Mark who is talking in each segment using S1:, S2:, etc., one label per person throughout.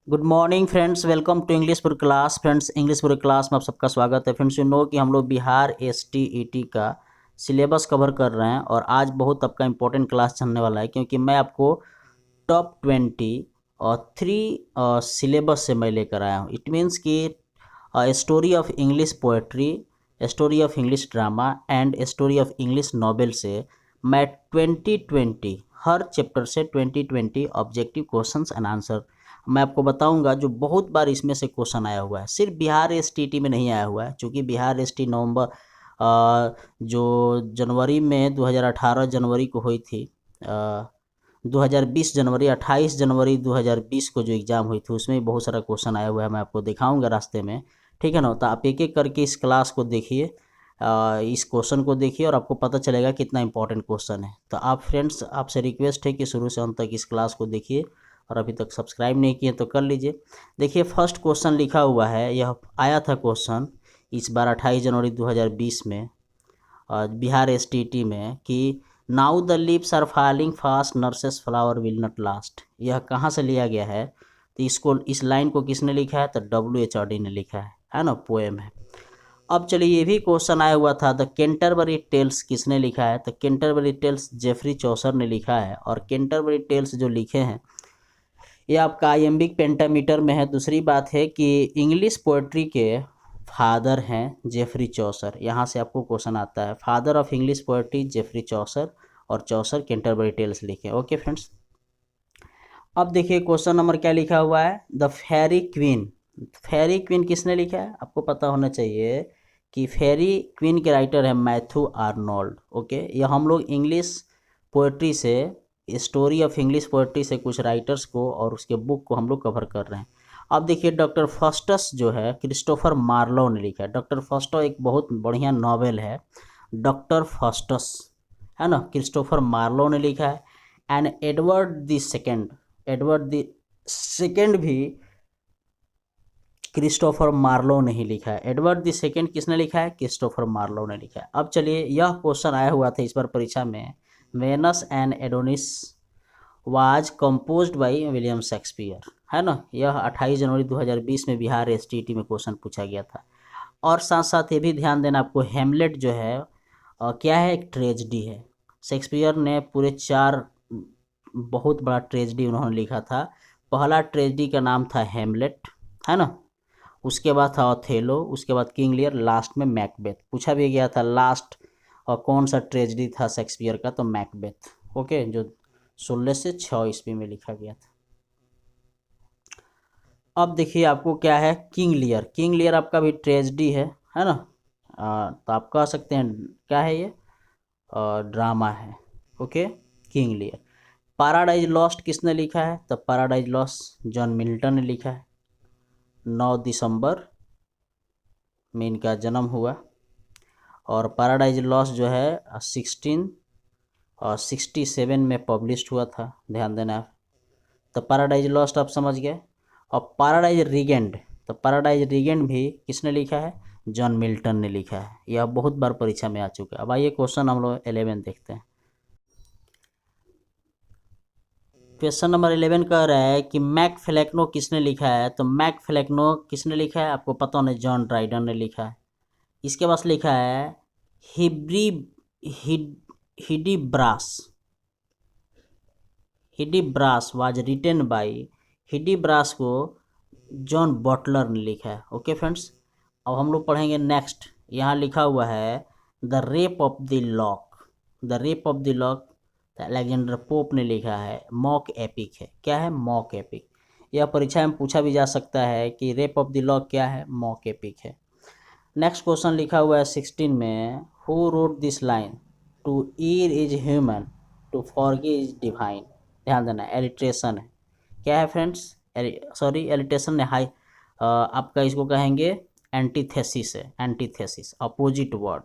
S1: Good morning friends, welcome to English for class. Friends, English for class में आप सबका स्वागत है। फ्रेंड्स, यू नो कि हम लोग बिहार STET का सिलेबस कवर कर रहे हैं और आज बहुत आपका इंपॉर्टेंट क्लास चलने वाला है, क्योंकि मैं आपको टॉप 20 और 3 सिलेबस से मैं लेकर आया हूँ। इट मीन्स कि story of English poetry, story of English drama and story of English novel से मैं 2020 हर चैप्टर से 2020 ऑब्जेक्टिव क्वेश्चंस एंड आंसर मैं आपको बताऊंगा, जो बहुत बार इसमें से क्वेश्चन आया हुआ है। सिर्फ बिहार STT में नहीं आया हुआ है, क्योंकि बिहार ST नवंबर जो जनवरी में 2018 जनवरी को हुई थी, 2020 जनवरी 28 जनवरी 2020 को जो एग्ज़ाम हुई थी उसमें बहुत सारा क्वेश्चन आया हुआ है। मैं आपको दिखाऊंगा रास्ते में, ठीक है ना। तो आप एक एक करके इस क्लास को देखिए, इस क्वेश्चन को देखिए और आपको पता चलेगा कितना इंपॉर्टेंट क्वेश्चन है। तो आप फ्रेंड्स, आपसे रिक्वेस्ट है कि शुरू से अंत तक इस क्लास को देखिए और अभी तक सब्सक्राइब नहीं किए तो कर लीजिए। देखिए, फर्स्ट क्वेश्चन लिखा हुआ है, यह आया था क्वेश्चन इस बार 28 जनवरी 2020 में बिहार STT में, कि now the leaves are falling fast, nurses flower will not last. यह कहाँ से लिया गया है? तो इसको, इस लाइन को किसने लिखा है? तो WH ने लिखा है ना, पोएम है। अब चलिए, ये भी क्वेश्चन आया हुआ था, द कैंटरबरी टेल्स किसने लिखा है? तो कैंटरबरी टेल्स जेफरी चौसर ने लिखा है। और कैंटरबरी टेल्स जो लिखे हैं ये आपका आइएम्बिक पेंटामीटर में है। दूसरी बात है कि इंग्लिश पोएट्री के फादर हैं जेफरी चौसर। यहाँ से आपको क्वेश्चन आता है, father of English poetry Geoffrey Chaucer, और चौसर कैंटरबरी टेल्स लिखे। ओके फ्रेंड्स, अब देखिए क्वेश्चन नंबर क्या लिखा हुआ है, the fairy queen. Fairy queen किसने लिखा है? आपको पता होना चाहिए कि फेरी क्वीन के राइटर है मैथ्यू आर्नोल्ड। ओके, यह हम लोग इंग्लिश पोएट्री से, स्टोरी ऑफ इंग्लिश पोएट्री से कुछ राइटर्स को और उसके बुक को हम लोग कवर कर रहे हैं। अब देखिए, डॉक्टर फॉस्टस जो है क्रिस्टोफर मार्लो ने लिखा है। डॉक्टर फॉस्टो एक बहुत बढ़िया नॉवेल है, डॉक्टर फॉस्टस, है ना, क्रिस्टोफर मार्लो ने लिखा है। एंड एडवर्ड द सेकेंड भी क्रिस्टोफर मार्लो ने ही लिखा है। एडवर्ड द सेकेंड किसने लिखा है? क्रिस्टोफर मार्लो ने लिखा है। अब चलिए, यह क्वेश्चन आया हुआ था इस बार परीक्षा में, Venus and Adonis was composed by William Shakespeare, है ना। यह 28 जनवरी 2020 में बिहार STT में क्वेश्चन पूछा गया था। और साथ साथ ये भी ध्यान देना आपको, हेमलेट जो है क्या है? एक ट्रेजेडी है। शेक्सपियर ने पूरे 4 बहुत बड़ा ट्रेजेडी उन्होंने लिखा था। पहला ट्रेजेडी का नाम था हेमलेट, है ना। उसके बाद था ओथेलो, उसके बाद किंग लियर, लास्ट में मैकबेथ। पूछा भी गया था लास्ट और कौन सा ट्रेजेडी था शेक्सपियर का? तो मैकबेथ। ओके, जो 16 से 6 ईस्वी में लिखा गया था। अब देखिए आपको क्या है, किंग लियर। किंग लियर आपका भी ट्रेजेडी है ना। तो आप कह सकते हैं क्या है ये? ड्रामा है। Okay, King Lear. Paradise lost किसने लिखा है? तो पैराडाइज लॉस्ट जॉन मिल्टन ने लिखा है। 9 दिसंबर में इनका जन्म हुआ। और पैराडाइज लॉस्ट जो है 1667 में पब्लिश हुआ था, ध्यान देना आप। तो पैराडाइज लॉस्ट आप समझ गए। और पैराडाइज रीगेंड, तो पैराडाइज रीगेंड भी किसने लिखा है? जॉन मिल्टन ने लिखा है। यह बहुत बार परीक्षा में आ चुका है। अब आइए क्वेश्चन हम लोग 11 देखते हैं। क्वेश्चन नंबर 11 कह रहा है कि मैक फ्लेक्नो किसने लिखा है? तो मैक फ्लेक्नो किसने लिखा है? आपको पता होना, जॉन ड्राइडन ने लिखा है। इसके पास लिखा है हिब्री हिडिब्रास। हिडिब्रास वाज रिटन बाय, हिडिब्रास को जॉन बटलर ने लिखा है। ओके फ्रेंड्स, अब हम लोग पढ़ेंगे नेक्स्ट। यहाँ लिखा हुआ है the rape of the lock. The rape of the lock Alexander pope ने लिखा है। मॉक एपिक है। क्या है? Mock epic. यह परीक्षा में पूछा भी जा सकता है कि रेप ऑफ द लॉक क्या है? मॉक एपिक है। नेक्स्ट क्वेश्चन लिखा हुआ है 16 में, who wrote this line, to err is human, to forgive is divine. ध्यान देना, एलिट्रेशन है। क्या है फ्रेंड्स? सॉरी, एलिट्रेशन ने हाई आपका इसको कहेंगे एंटीथेसिस है। एंटीथेसिस, अपोजिट वर्ड,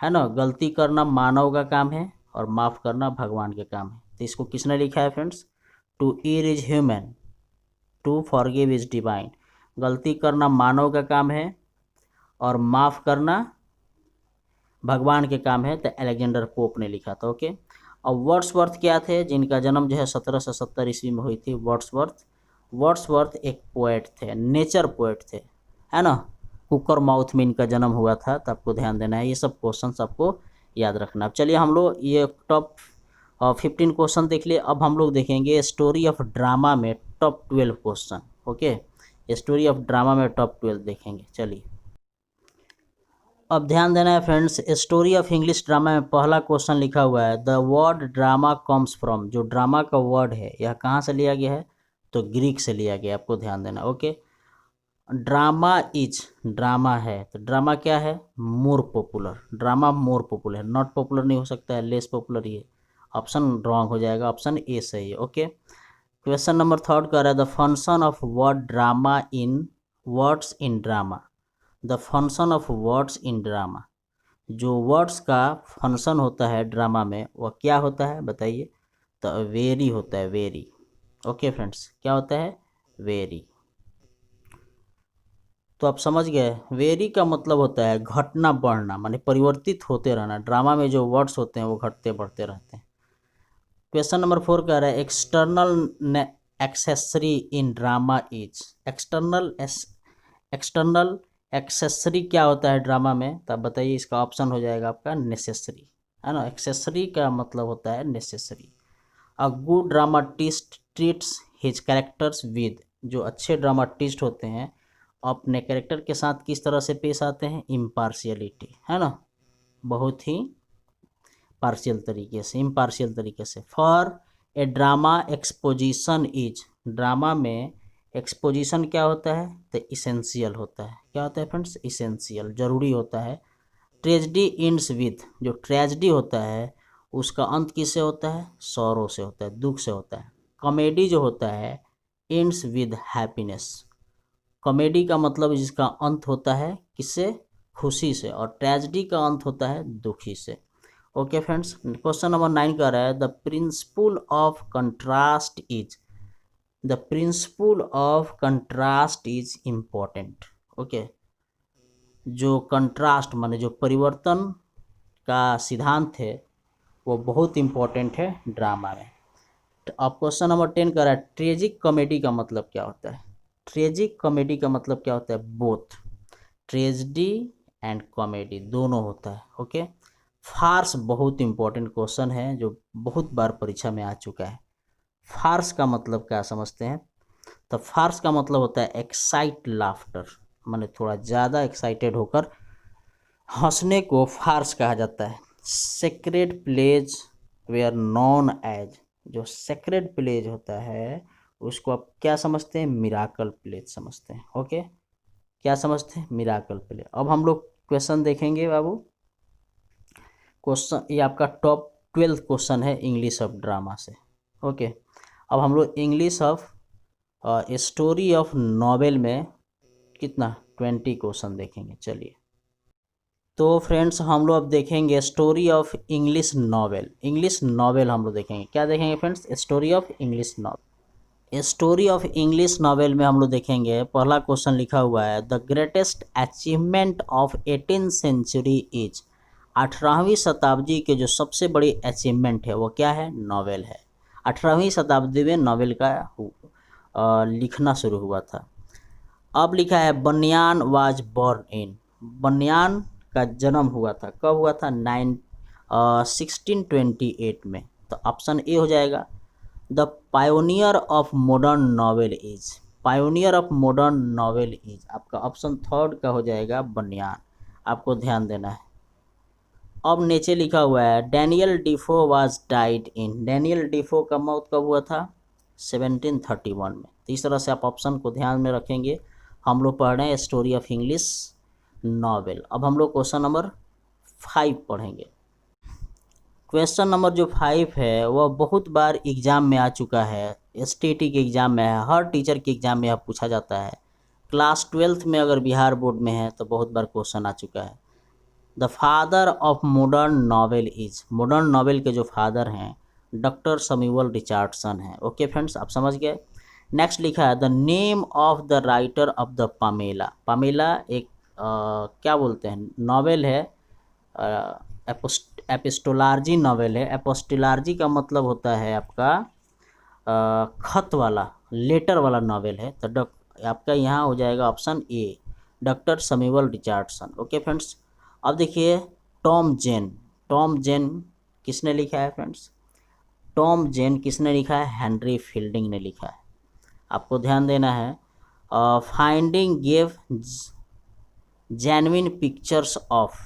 S1: है ना। गलती करना मानव का काम है और माफ़ करना भगवान के काम है। तो इसको किसने लिखा है friends? To err is human, to forgive is divine. गलती करना मानव का काम है और माफ़ करना भगवान के काम है। तो अलेक्जेंडर पोप ने लिखा था। ओके, अब वर्ड्सवर्थ क्या थे? जिनका जन्म जो है 1770 ईस्वी में हुई थी। वर्ड्सवर्थ वर्ड्सवर्थ एक पोएट थे, नेचर पोएट थे, है ना। कुकर माउथ में इनका जन्म हुआ था, तो आपको ध्यान देना है, ये सब क्वेश्चंस आपको याद रखना। अब चलिए हम लोग ये टॉप 15 क्वेश्चन देख लिए। अब हम लोग देखेंगे स्टोरी ऑफ ड्रामा में top 12 question. Okay, story of drama में टॉप 12 देखेंगे। चलिए अब ध्यान देना है friends, story of English drama में पहला क्वेश्चन लिखा हुआ है, the word drama comes from. जो ड्रामा का वर्ड है यह कहाँ से लिया गया है, तो ग्रीक से लिया गया, आपको ध्यान देना। ओके, ड्रामा इज, ड्रामा है तो ड्रामा क्या है, more popular. Drama more popular, not popular नहीं हो सकता है, लेस पॉपुलर ही है। ऑप्शन रॉन्ग हो जाएगा, ऑप्शन ए सही है। ओके, क्वेश्चन नंबर 3 कह रहा है the function of word drama in words in drama. The function of words in drama, जो वर्ड्स का फंक्शन होता है ड्रामा में वह क्या होता है बताइए, तो वेरी होता है, वेरी। ओके फ्रेंड्स, क्या होता है, वेरी। तो आप समझ गए, वेरी का मतलब होता है घटना बढ़ना, माने परिवर्तित होते रहना। ड्रामा में जो वर्ड्स होते हैं वो घटते बढ़ते रहते हैं। क्वेश्चन नंबर 4 कह रहा है external accessory in drama is. External accessory क्या होता है ड्रामा में, तो आप बताइए। इसका ऑप्शन हो जाएगा आपका नेसेसरी, है ना। एक्सेसरी का मतलब होता है necessary. A good dramatist treats his characters with. जो अच्छे ड्रामाटिस्ट होते हैं अपने कैरेक्टर के साथ किस तरह से पेश आते हैं, इम्पार्शियलिटी, है ना, बहुत ही पार्शियल तरीके से, इम्पार्शियल तरीके से। For a drama exposition is. Drama में एक्सपोजिशन क्या होता है, तो इसेंशियल होता है। क्या होता है फ्रेंड्स, इसेंशियल, जरूरी होता है। Tragedy ends with. जो ट्रेजेडी होता है उसका अंत किससे होता है, सौरों से होता है, दुख से होता है। कॉमेडी जो होता है इंड्स विद हैप्पीनेस। कॉमेडी का मतलब जिसका अंत होता है किससे, खुशी से, और ट्रेजेडी का अंत होता है दुखी से। ओके फ्रेंड्स, क्वेश्चन नंबर 9 का रहा है the principle of contrast is. The principle of contrast is important. Okay, जो कंट्रास्ट माने जो परिवर्तन का सिद्धांत है वो बहुत इम्पोर्टेंट है ड्रामा में। अब क्वेश्चन नंबर 10 का रहा है ट्रेजिक कॉमेडी का मतलब क्या होता है। ट्रेजिक कॉमेडी का मतलब क्या होता है, बोथ ट्रेजेडी एंड कॉमेडी दोनों होता है। ओके, फार्स बहुत इंपॉर्टेंट क्वेश्चन है जो बहुत बार परीक्षा में आ चुका है। फार्स का मतलब क्या समझते हैं, तो फार्स का मतलब होता है एक्साइट लाफ्टर, माने थोड़ा ज़्यादा एक्साइटेड होकर हंसने को फार्स कहा जाता है। Sacred plays were known as. जो सेक्रेड प्लेज होता है उसको आप क्या समझते हैं, मिराकल प्लेज समझते हैं। ओके, क्या समझते हैं, मिराकल प्लेज। अब हम लोग क्वेश्चन देखेंगे बाबू। क्वेश्चन ये आपका टॉप 12 क्वेश्चन है इंग्लिश ऑफ ड्रामा से। ओके, अब हम लोग English of story of novel में कितना 20 क्वेश्चन देखेंगे। चलिए, तो फ्रेंड्स हम लोग अब देखेंगे story of English novel. English novel हम लोग देखेंगे, क्या देखेंगे friends, story of English novel. Story of English novel में हम लोग देखेंगे, पहला क्वेश्चन लिखा हुआ है the greatest achievement of 18th century is. 18वीं शताब्दी के जो सबसे बड़ी अचीवमेंट है वो क्या है, नॉवेल है। 18वीं शताब्दी में नॉवेल का लिखना शुरू हुआ था। अब लिखा है बनियान वाज बॉर्न इन। बनियान का जन्म हुआ था, कब हुआ था, 1628 में। तो ऑप्शन ए हो जाएगा। The pioneer of modern novel is. Pioneer of modern novel is आपका ऑप्शन 3 का हो जाएगा बनियान, आपको ध्यान देना है। अब नीचे लिखा हुआ है Daniel डिफो was died in. Daniel डिफो का मौत कब हुआ था, 1731 में। तो इस तरह से आप ऑप्शन को ध्यान में रखेंगे। हम लोग पढ़ रहे हैं स्टोरी ऑफ इंग्लिश नॉवेल। अब हम लोग क्वेश्चन नंबर 5 पढ़ेंगे। क्वेश्चन नंबर जो 5 है वह बहुत बार एग्जाम में आ चुका है, एसटीटी के एग्ज़ाम में है, हर टीचर के एग्ज़ाम में यह पूछा जाता है। क्लास 12th में अगर बिहार बोर्ड में है तो बहुत बार क्वेश्चन आ चुका है। The father of modern novel is. Modern novel के जो फादर हैं डॉक्टर सैमुअल रिचर्डसन हैं। ओके फ्रेंड्स, आप समझ गए। नेक्स्ट लिखा है the name of the writer of the Pamela. Pamela एक क्या बोलते हैं, नॉवेल है, एपिस्टोलॉजी नॉवेल है। एपिस्टोलॉजी का मतलब होता है आपका खत वाला लेटर वाला नावल है। तो आपका यहाँ हो जाएगा option A, doctor Samuel Richardson. Okay friends, अब देखिए टॉम जेन। टॉम जेन किसने लिखा है फ्रेंड्स? टॉम जेन किसने लिखा है? हेनरी फील्डिंग ने लिखा है। आपको ध्यान देना है। Finding gave genuine pictures of,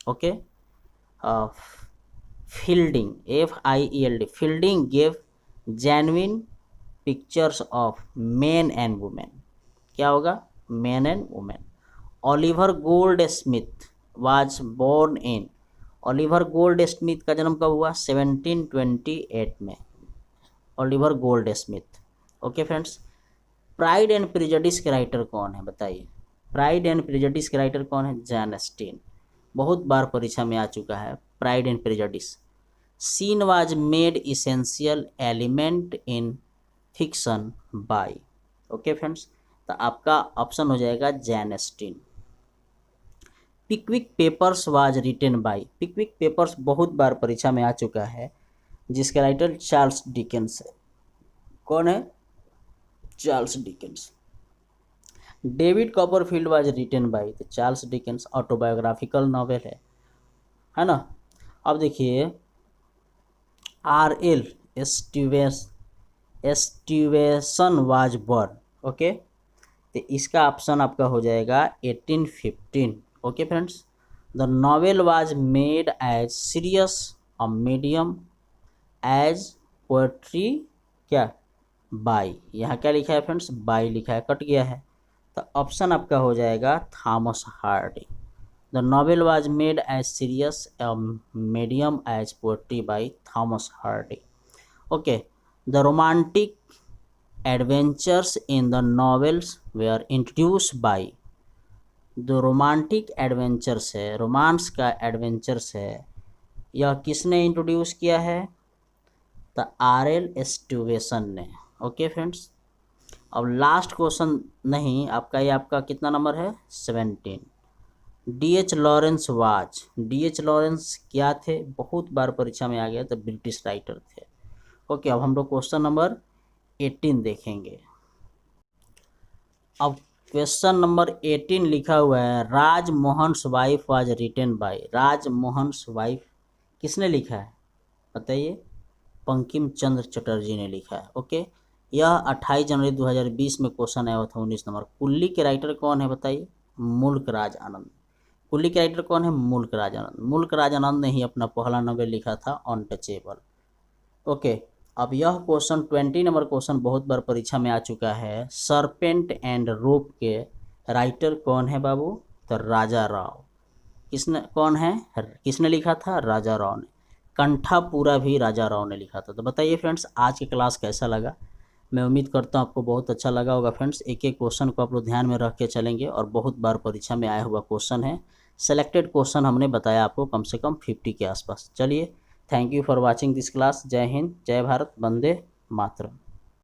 S1: okay, Fielding, FIELD, Fielding gave genuine pictures of man and women. क्या होगा? Man and women. Oliver Goldsmith was born in, Oliver Goldsmith का जन्म कब हुआ? 1728 में, Oliver Goldsmith. Okay friends, Pride and Prejudice के writer कौन है बताइए? प्राइड एंड प्रेजुडिस के राइटर कौन है? John Austen. बहुत बार परीक्षा में आ चुका है pride and prejudice. Scene was made essential element in fiction by. Okay friends, तो आपका ऑप्शन हो जाएगा John Austen. Pickwick Papers was written by, Pickwick Papers बहुत बार परीक्षा में आ चुका है, जिसका राइटर चार्ल्स डिकेंस है। कौन है? Charles Dickens. David Copperfield was written by, तो चार्ल्स डिकेंस, ऑटोबायोग्राफिकल नॉवेल है ना। अब देखिए RL Stevenson was born. Okay, तो इसका ऑप्शन आपका हो जाएगा 1815। Okay friends, the novel was made as serious a medium as poetry, क्या? बाय। यहाँ क्या लिखा है फ्रेंड्स? बाय लिखा है, कट गया है। तो ऑप्शन आपका हो जाएगा Thomas Hardy. The novel was made as serious a medium as poetry by Thomas Hardy. Okay, the romantic adventures in the novels were introduced by, जो रोमांटिक एडवेंचर्स है, रोमांस का एडवेंचर्स है, यह किसने इंट्रोड्यूस किया है? तो RL स्टीवेंसन ने। ओके फ्रेंड्स, अब लास्ट क्वेश्चन नहीं आपका, ये आपका कितना नंबर है? 17। DH Lawrence was, DH Lawrence क्या थे? बहुत बार परीक्षा में आ गया, तो ब्रिटिश राइटर थे। ओके, अब हम लोग क्वेश्चन नंबर 18 देखेंगे। अब क्वेश्चन नंबर 18 लिखा हुआ है Rajmohan's wife was written by, Rajmohan's wife किसने लिखा है बताइए? बंकिम चंद्र चटर्जी ने लिखा है। ओके, यह 28 जनवरी 2020 में क्वेश्चन आया था 19 नंबर। कुल्ली के राइटर कौन है बताइए? मुल्क राज आनंद। कुल्ली के राइटर कौन है? मुल्क राज आनंद। मुल्क राज आनंद ने ही अपना पहला नॉवेल लिखा था अनटचेबल। ओके, अब यह क्वेश्चन 20 नंबर क्वेश्चन बहुत बार परीक्षा में आ चुका है। सरपेंट एंड रोप के राइटर कौन है बाबू? तो राजा राव। किसने, कौन है, किसने लिखा था? राजा राव ने। कंठा पूरा भी राजा राव ने लिखा था। तो बताइए फ्रेंड्स, आज की क्लास कैसा लगा? मैं उम्मीद करता हूँ आपको बहुत अच्छा लगा होगा फ्रेंड्स। एक एक क्वेश्चन को आप लोग ध्यान में रख के चलेंगे, और बहुत बार परीक्षा में आया हुआ क्वेश्चन है। सेलेक्टेड क्वेश्चन हमने बताया आपको कम से कम 50 के आसपास। चलिए, thank you for watching this class. जय हिंद, जय भारत, वंदे मातरम।